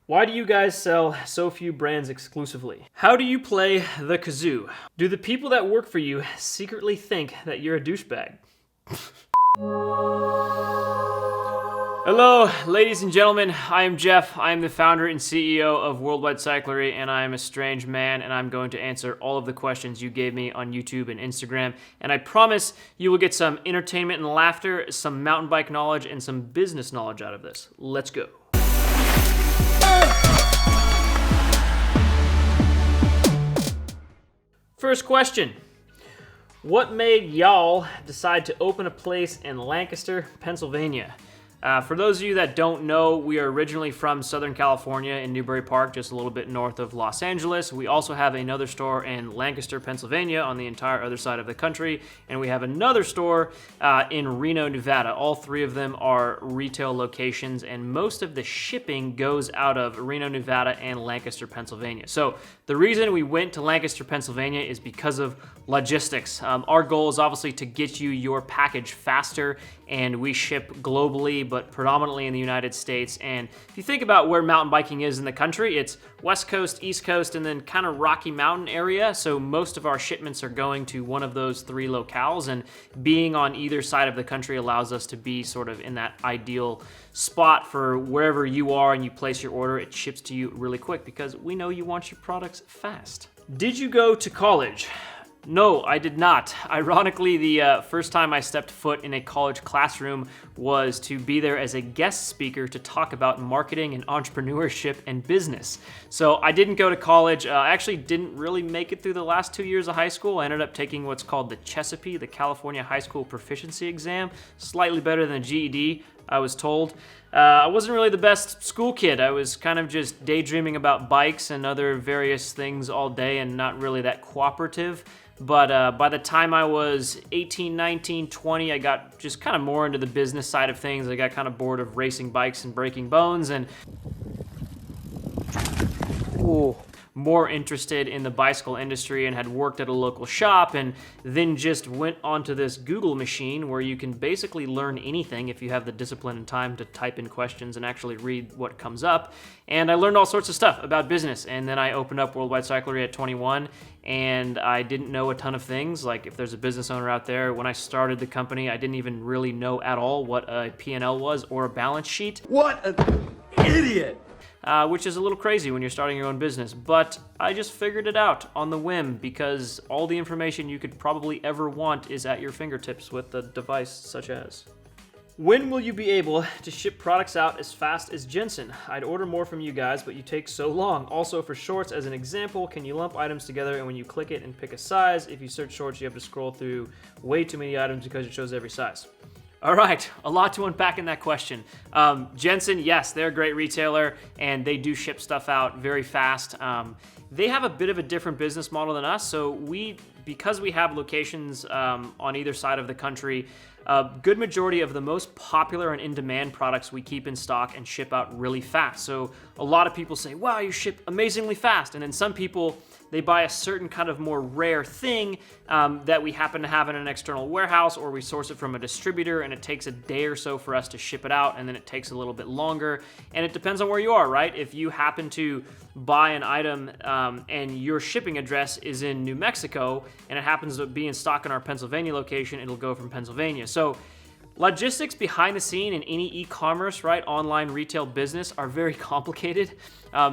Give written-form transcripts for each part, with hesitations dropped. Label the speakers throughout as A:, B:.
A: Why do you guys sell so few brands exclusively? How do you play the Kazoo? Do the people that work for you secretly think that you're a douchebag? Hello, ladies and gentlemen. I am Jeff. I am the founder and CEO of Worldwide Cyclery, and I am a strange man, and I'm going to answer all of the questions you gave me on YouTube and Instagram. And I promise you will get some entertainment and laughter, some mountain bike knowledge, and some business knowledge out of this. Let's go. First question. What made y'all decide to open a place in Lancaster, Pennsylvania? For those of you that don't know, we are originally from Southern California in Newbury Park, just a little bit north of Los Angeles. We also have another store in Lancaster, Pennsylvania on the entire other side of the country, and we have another store in Reno, Nevada. All three of them are retail locations, and most of the shipping goes out of Reno, Nevada and Lancaster, Pennsylvania. So the reason we went to Lancaster, Pennsylvania is because of logistics. Our goal is obviously to get you your package faster, and we ship globally, but predominantly in the United States. And if you think about where mountain biking is in the country, it's West Coast, East Coast, and then kind of Rocky Mountain area. So most of our shipments are going to one of those three locales, and being on either side of the country allows us to be sort of in that ideal spot for wherever you are and you place your order. It ships to you really quick because we know you want your products fast. Did you go to college? No, I did not. Ironically, the first time I stepped foot in a college classroom was to be there as a guest speaker to talk about marketing and entrepreneurship and business. So I didn't go to college. I actually didn't really make it through the last 2 years of high school. I ended up taking what's called the CHESAPE, the California High School Proficiency Exam. Slightly better than a GED, I was told. I wasn't really the best school kid. I was kind of just daydreaming about bikes and other various things all day and not really that cooperative. But by the time I was 18, 19, 20, I got just kind of more into the business side of things. I got kind of bored of racing bikes and breaking bones and more interested in the bicycle industry, and had worked at a local shop, and then just went onto this Google machine where you can basically learn anything if you have the discipline and time to type in questions and actually read what comes up. And I learned all sorts of stuff about business, and then I opened up Worldwide Cyclery at 21, and I didn't know a ton of things. Like, if there's a business owner out there, when I started the company, I didn't even really know at all what a P&L was or a balance sheet.
B: What an idiot!
A: Which is a little crazy when you're starting your own business, but I just figured it out on the whim because all the information you could probably ever want is at your fingertips with a device such as. When will you be able to ship products out as fast as Jensen? I'd order more from you guys, but you take so long. Also, for shorts, as an example, can you lump items together, and when you click it and pick a size, if you search shorts, you have to scroll through way too many items because it shows every size. All right, a lot to unpack in that question. Jensen, yes, they're a great retailer, and they do ship stuff out very fast. They have a bit of a different business model than us, so because we have locations on either side of the country, a good majority of the most popular and in-demand products we keep in stock and ship out really fast. So a lot of people say, wow, you ship amazingly fast, and then some people, they buy a certain kind of more rare thing that we happen to have in an external warehouse, or we source it from a distributor, and it takes a day or so for us to ship it out, and then it takes a little bit longer. And it depends on where you are, right? If you happen to buy an item and your shipping address is in New Mexico, and it happens to be in stock in our Pennsylvania location, it'll go from Pennsylvania. So logistics behind the scene in any e-commerce, right, online retail business are very complicated.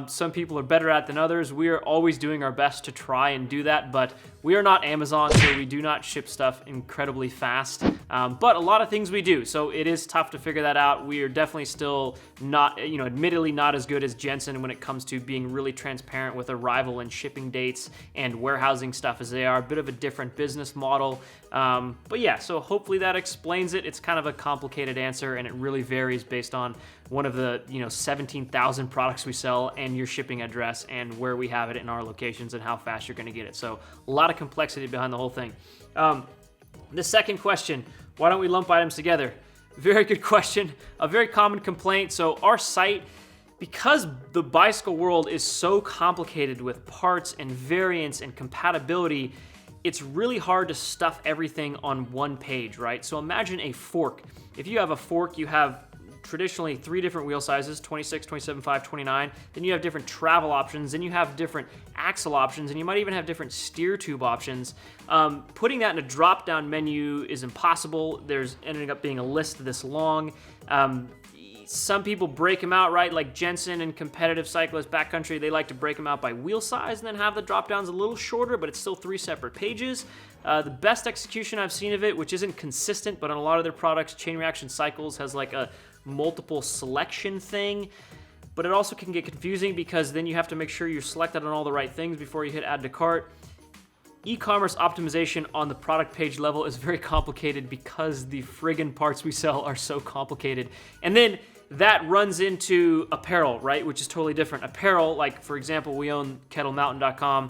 A: Some people are better at it than others. We are always doing our best to try and do that, but we are not Amazon, so we do not ship stuff incredibly fast. But a lot of things we do, so it is tough to figure that out. We are definitely still not, admittedly not as good as Jensen when it comes to being really transparent with arrival and shipping dates and warehousing stuff as they are. A bit of a different business model. But yeah, so hopefully that explains it. It's kind of a complicated answer, and it really varies based on one of the 17,000 products we sell and your shipping address and where we have it in our locations and how fast you're going to get it. So a lot of complexity behind the whole thing. The second question, why don't we lump items together? Very good question. A very common complaint. So our site, because the bicycle world is so complicated with parts and variants and compatibility, it's really hard to stuff everything on one page, right? So imagine a fork. If you have a fork, you have traditionally 3 different wheel sizes, 26, 27, 5, 29. Then you have different travel options. Then you have different axle options, and you might even have different steer tube options. Putting that in a drop-down menu is impossible. There's ending up being a list this long. Some people break them out, right? Like Jensen and competitive cyclists, backcountry, they like to break them out by wheel size and then have the drop-downs a little shorter, but it's still 3 separate pages. The best execution I've seen of it, which isn't consistent, but on a lot of their products, Chain Reaction Cycles has like a multiple selection thing, but it also can get confusing because then you have to make sure you're selected on all the right things before you hit add to cart. E-commerce optimization on the product page level is very complicated because the friggin' parts we sell are so complicated. And then that runs into apparel, right? Which is totally different. Apparel, like for example, we own kettlemountain.com.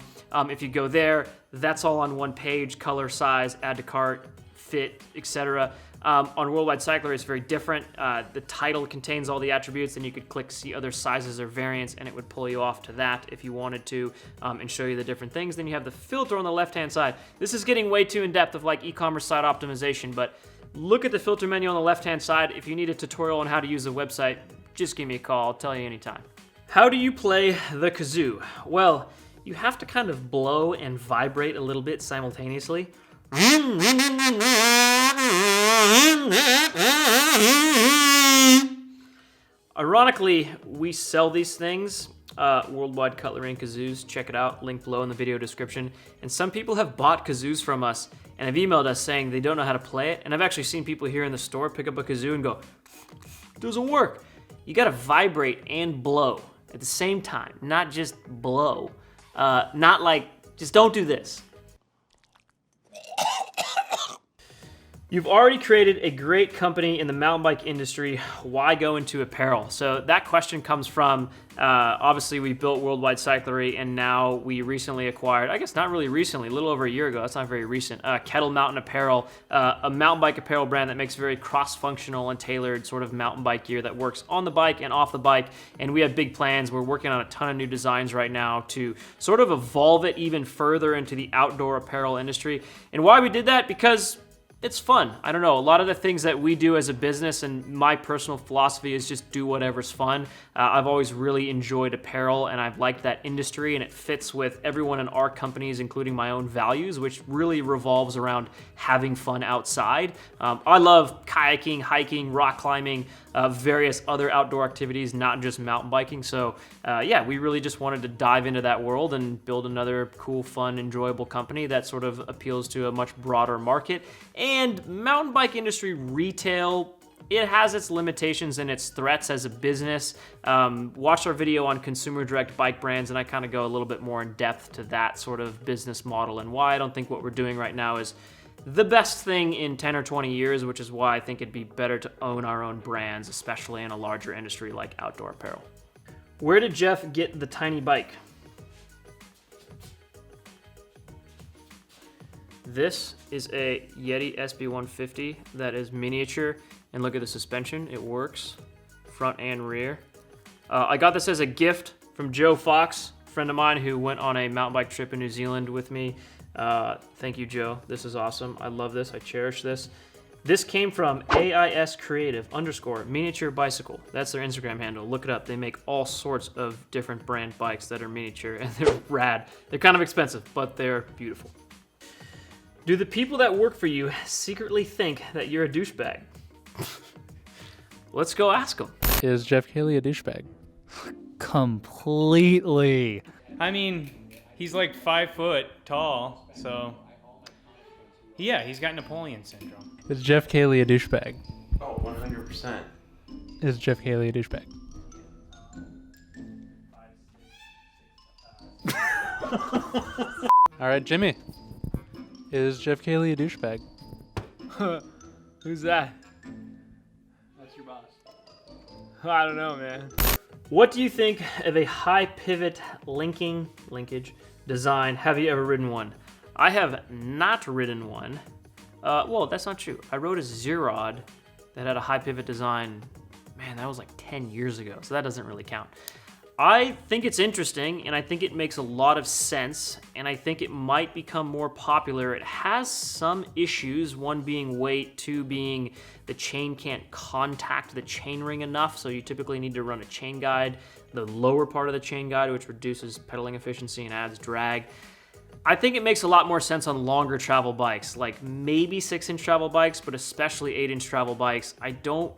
A: If you go there, that's all on one page, color, size, add to cart, fit, etc. On Worldwide Cyclery, it's very different. The title contains all the attributes, and you could click see other sizes or variants, and it would pull you off to that if you wanted to, and show you the different things. Then you have the filter on the left-hand side. This is getting way too in-depth of like e-commerce site optimization, but look at the filter menu on the left-hand side. If you need a tutorial on how to use the website, just give me a call. I'll tell you anytime. How do you play the kazoo? Well, you have to kind of blow and vibrate a little bit simultaneously. Ironically, we sell these things, Worldwide Cutlery and Kazoos. Check it out, link below in the video description. And some people have bought kazoos from us and have emailed us saying they don't know how to play it. And I've actually seen people here in the store pick up a kazoo and go, it doesn't work. You gotta vibrate and blow at the same time, not just blow. Not like, just don't do this. You've already created a great company in the mountain bike industry. Why go into apparel? So that question comes from, obviously we built Worldwide Cyclery, and now we recently acquired, I guess not really recently, a little over a year ago, that's not very recent, Kettle Mountain Apparel, a mountain bike apparel brand that makes very cross-functional and tailored sort of mountain bike gear that works on the bike and off the bike. And we have big plans. We're working on a ton of new designs right now to sort of evolve it even further into the outdoor apparel industry. And why we did that? Because it's fun. I don't know, a lot of the things that we do as a business, and my personal philosophy is just do whatever's fun. I've always really enjoyed apparel, and I've liked that industry, and it fits with everyone in our companies, including my own values, which really revolves around having fun outside. I love kayaking, hiking, rock climbing, various other outdoor activities, not just mountain biking. So yeah, we really just wanted to dive into that world and build another cool, fun, enjoyable company that sort of appeals to a much broader market. And mountain bike industry retail, it has its limitations and its threats as a business. Watch our video on consumer direct bike brands, and I kind of go a little bit more in depth to that sort of business model and why I don't think what we're doing right now is the best thing in 10 or 20 years, which is why I think it'd be better to own our own brands, especially in a larger industry like outdoor apparel. Where did Jeff get the tiny bike? This is a Yeti SB150 that is miniature, and look at the suspension, it works, front and rear. I got this as a gift from Joe Fox, a friend of mine who went on a mountain bike trip in New Zealand with me. Thank you, Joe. This is awesome. I love this. I cherish this. This came from AIS Creative _ miniature bicycle. That's their Instagram handle. Look it up. They make all sorts of different brand bikes that are miniature, and they're rad. They're kind of expensive, but they're beautiful. Do the people that work for you secretly think that you're a douchebag? Let's go ask them.
C: Is Jeff Cayley a douchebag?
D: Completely. I mean, he's like 5 foot tall, so yeah, he's got Napoleon syndrome.
C: Is Jeff Cayley a douchebag?
B: Oh, 100%.
C: Is Jeff Cayley a douchebag? All right, Jimmy. Is Jeff Cayley a douchebag?
A: Who's that? That's your boss. I don't know, man. What do you think of a HighPivot linkage design? Have you ever ridden one? I have not ridden one. Well, that's not true. I rode a Zerod that had a HighPivot design. Man, that was like 10 years ago, so that doesn't really count. I think it's interesting, and I think it makes a lot of sense, and I think it might become more popular. It has some issues, one being weight, two being the chain can't contact the chainring enough, so you typically need to run a chain guide, the lower part of the chain guide, which reduces pedaling efficiency and adds drag. I think it makes a lot more sense on longer travel bikes, like maybe 6-inch travel bikes, but especially 8-inch travel bikes. I don't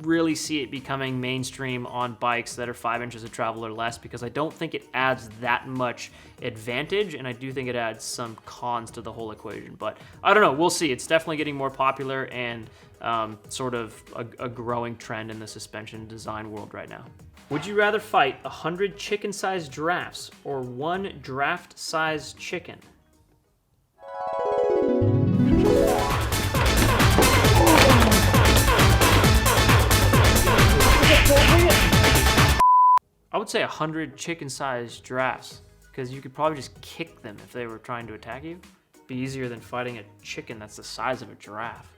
A: really see it becoming mainstream on bikes that are 5 inches of travel or less, because I don't think it adds that much advantage, and I do think it adds some cons to the whole equation. But I don't know, we'll see. It's definitely getting more popular and sort of a growing trend in the suspension design world right now. Would you rather fight 100 chicken-sized giraffes or 1 giraffe-sized chicken? I would say 100 chicken-sized giraffes, because you could probably just kick them if they were trying to attack you. It'd be easier than fighting a chicken that's the size of a giraffe.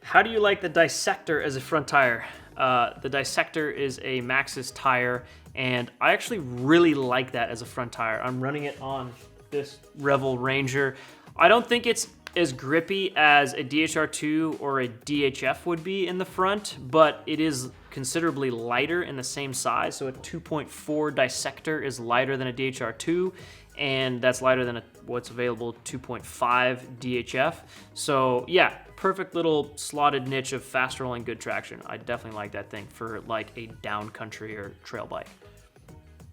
A: How do you like the Dissector as a front tire? The Dissector is a Maxxis tire, and I actually really like that as a front tire. I'm running it on this Revel Ranger. I don't think it's as grippy as a DHR2 or a DHF would be in the front, but it is considerably lighter in the same size. So a 2.4 Dissector is lighter than a DHR2, and that's lighter than what's available 2.5 DHF. So yeah, perfect little slotted niche of fast rolling, good traction. I definitely like that thing for like a down country or trail bike.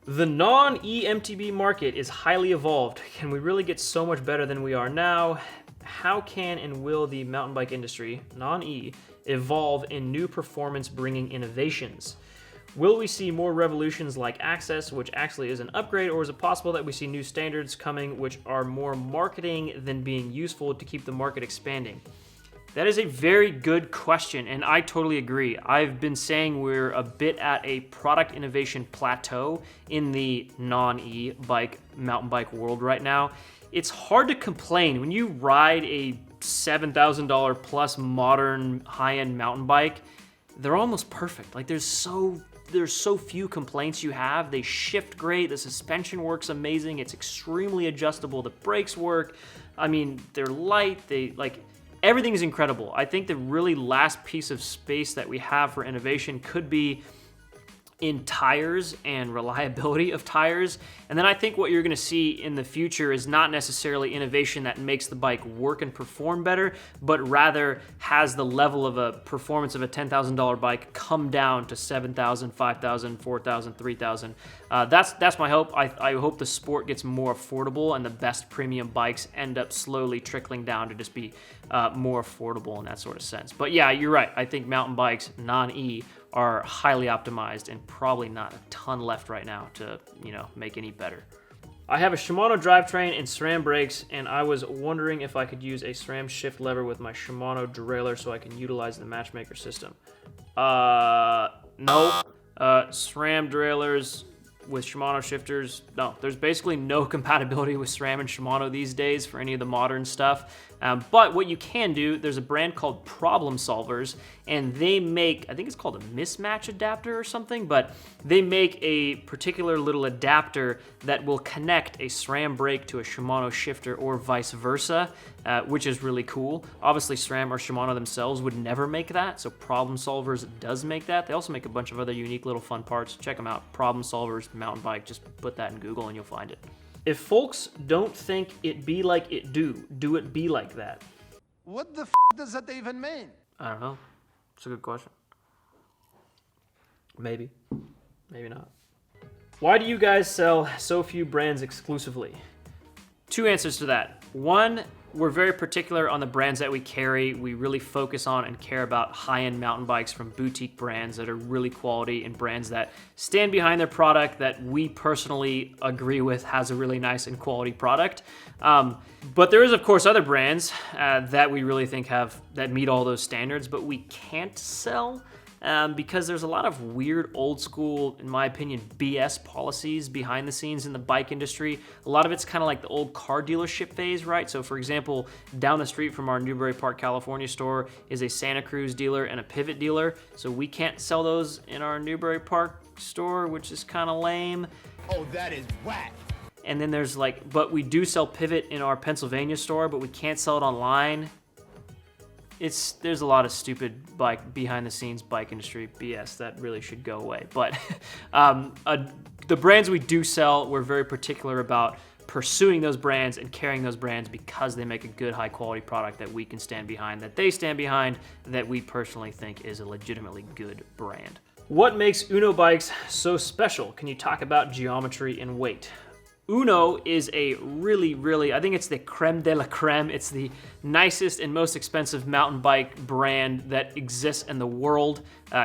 A: The non-eMTB market is highly evolved. Can we really get so much better than we are now? How can and will the mountain bike industry, non-E, evolve in new performance bringing innovations? Will we see more revolutions like Access, which actually is an upgrade, or is it possible that we see new standards coming which are more marketing than being useful to keep the market expanding? That is a very good question, and I totally agree. I've been saying we're a bit at a product innovation plateau in the non-E bike, mountain bike world right now. It's hard to complain when you ride a $7,000 plus modern high-end mountain bike. They're almost perfect. Like there's so few complaints you have. They shift great. The suspension works amazing. It's extremely adjustable. The brakes work. I mean, they're light. Everything is incredible. I think the really last piece of space that we have for innovation could be in tires and reliability of tires. And then I think what you're gonna see in the future is not necessarily innovation that makes the bike work and perform better, but rather has the level of a performance of a $10,000 bike come down to $7,000, $5,000, $4,000, $3,000. That's my hope. I hope the sport gets more affordable and the best premium bikes end up slowly trickling down to just be more affordable in that sort of sense. But yeah, you're right. I think mountain bikes, non-E, are highly optimized and probably not a ton left right now to, make any better. I have a Shimano drivetrain and SRAM brakes, and I was wondering if I could use a SRAM shift lever with my Shimano derailleur so I can utilize the Matchmaker system. No. SRAM derailleurs with Shimano shifters, no. There's basically no compatibility with SRAM and Shimano these days for any of the modern stuff. But what you can do, there's a brand called Problem Solvers, and they make, I think it's called a mismatch adapter or something, but they make a particular little adapter that will connect a SRAM brake to a Shimano shifter or vice versa, which is really cool. Obviously, SRAM or Shimano themselves would never make that, so Problem Solvers does make that. They also make a bunch of other unique little fun parts. Check them out. Problem Solvers mountain bike. Just put that in Google and you'll find it. If folks don't think it be like it do it be like that?
E: What the f does that even mean?
A: I don't know. It's a good question. Maybe. Maybe not. Why do you guys sell so few brands exclusively? Two answers to that. One, we're very particular on the brands that we carry. We really focus on and care about high-end mountain bikes from boutique brands that are really quality and brands that stand behind their product that we personally agree with has a really nice and quality product. But there is, of course, other brands that we really think that meet all those standards, but we can't sell because there's a lot of weird, old school, in my opinion, BS policies behind the scenes in the bike industry. A lot of it's kind of like the old car dealership phase, right? So for example, down the street from our Newbury Park, California store is a Santa Cruz dealer and a Pivot dealer. So we can't sell those in our Newbury Park store, which is kind of lame.
E: Oh, that is whack.
A: And then there's like, but we do sell Pivot in our Pennsylvania store, but we can't sell it online. There's a lot of stupid behind the scenes bike industry BS that really should go away. But the brands we do sell, we're very particular about pursuing those brands and carrying those brands because they make a good, high quality product that we can stand behind, that they stand behind, that we personally think is a legitimately good brand. What makes Uno bikes so special? Can you talk about geometry and weight? Uno is a really, I think it's the creme de la creme. It's the nicest and most expensive mountain bike brand that exists in the world.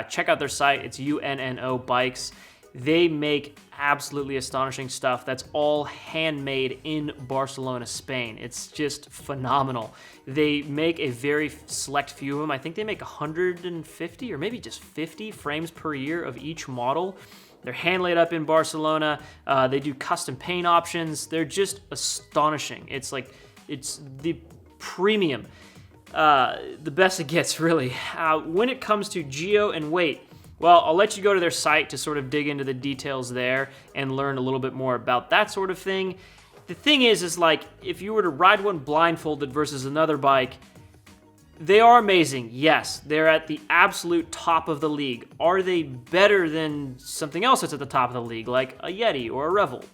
A: Check out their site, it's UNNO Bikes. They make absolutely astonishing stuff that's all handmade in Barcelona, Spain. It's just phenomenal. They make a very select few of them. I think they make 150 or maybe just 50 frames per year of each model. They're hand laid up in Barcelona. They do custom paint options. They're just astonishing. It's the premium, the best it gets, really. When it comes to geo and weight, well, I'll let you go to their site to sort of dig into the details there and learn a little bit more about that sort of thing. The thing is like, if you were to ride one blindfolded versus another bike, they are amazing, yes. They're at the absolute top of the league. Are they better than something else that's at the top of the league, like a Yeti or a Revel?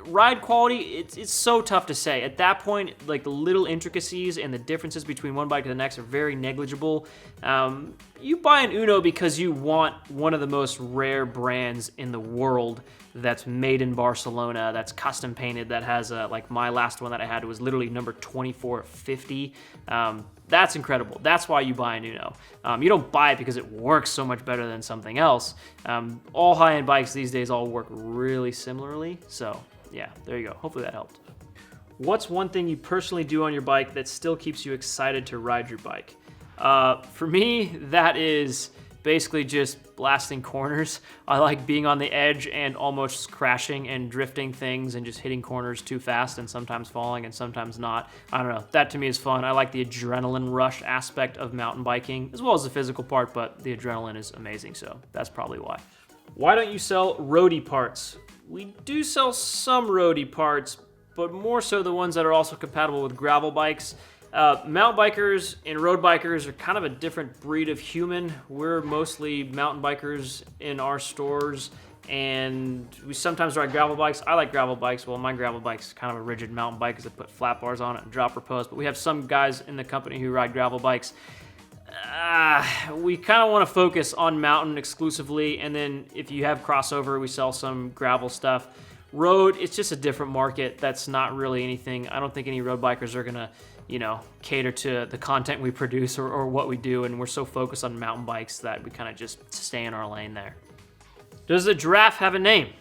A: Ride quality, it's so tough to say. At that point, like the little intricacies and the differences between one bike to the next are very negligible. You buy an Uno because you want one of the most rare brands in the world that's made in Barcelona, that's custom painted, that has like my last one that I had was literally number 2450. That's incredible. That's why you buy an Uno. You don't buy it because it works so much better than something else. All high-end bikes these days all work really similarly. So yeah, there you go. Hopefully that helped. What's one thing you personally do on your bike that still keeps you excited to ride your bike? For me, that is basically just blasting corners. I like being on the edge and almost crashing and drifting things and just hitting corners too fast and sometimes falling and sometimes not. I don't know, that to me is fun. I like the adrenaline rush aspect of mountain biking as well as the physical part, but the adrenaline is amazing, so that's probably why. Why don't you sell Roadie parts? We do sell some Roadie parts, but more so the ones that are also compatible with gravel bikes. Mountain bikers and road bikers are kind of a different breed of human. We're mostly mountain bikers in our stores, and we sometimes ride gravel bikes. I like gravel bikes. Well, my gravel bike's kind of a rigid mountain bike because I put flat bars on it and dropper post, but we have some guys in the company who ride gravel bikes. We kind of want to focus on mountain exclusively, and then if you have crossover, we sell some gravel stuff. Road, it's just a different market. That's not really anything. I don't think any road bikers are gonna, cater to the content we produce or what we do, and we're so focused on mountain bikes that we kind of just stay in our lane there. Does the giraffe have a name?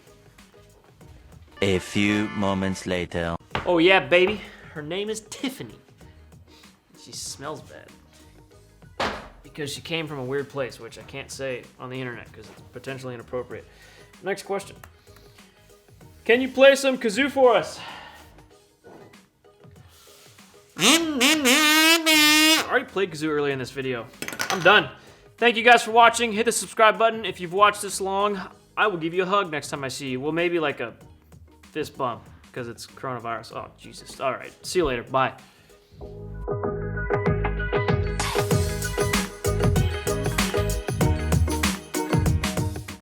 F: A few moments later.
A: Oh yeah, baby. Her name is Tiffany. She smells bad. Because she came from a weird place, which I can't say on the internet because it's potentially inappropriate. Next question. Can you play some kazoo for us? I already played kazoo earlier in this video. I'm done. Thank you guys for watching. Hit the subscribe button if you've watched this long. I will give you a hug next time I see you. Well, maybe like a fist bump because it's coronavirus. Oh, Jesus. All right. See you later. Bye.